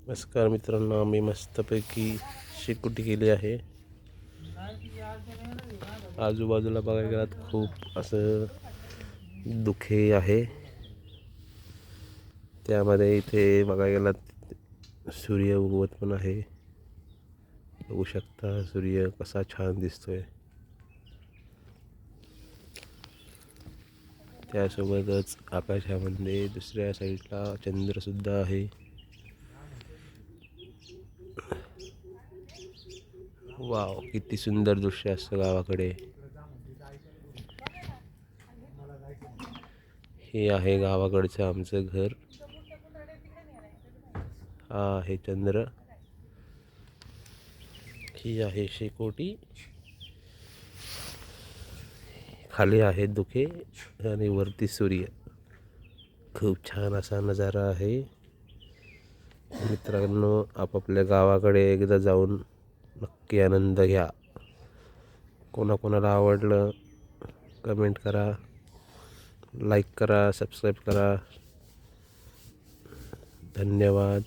नमस्कार मित्रांनो, आम्ही मस्तपैकी शेकोटी केली आहे. आजूबाजूला बघायला गेलात खूप असं दुखे आहे. त्यामध्ये इथे बघायला गेलात सूर्य उगवत पण आहे. बघू शकता सूर्य कसा छान दिसतोय. त्यासोबतच आकाशामध्ये दुसऱ्या साईडला चंद्र सुद्धा आहे. वाव, किती सुंदर दृश्य असतं गावाकडे. हे आहे गावाकडचं आमचं घर. हा आहे चंद्र, ही आहे शेकोटी, खाली आहे धुके आणि वरती सूर्य. खूप छान असा नजारा आहे. मित्रांनो, आपापल्या गावाकडे एकदा जाऊन नक्की आनंद घ्या. कोणाकोणाला आवडलं कमेंट करा, लाईक करा, सबस्क्राईब करा. धन्यवाद.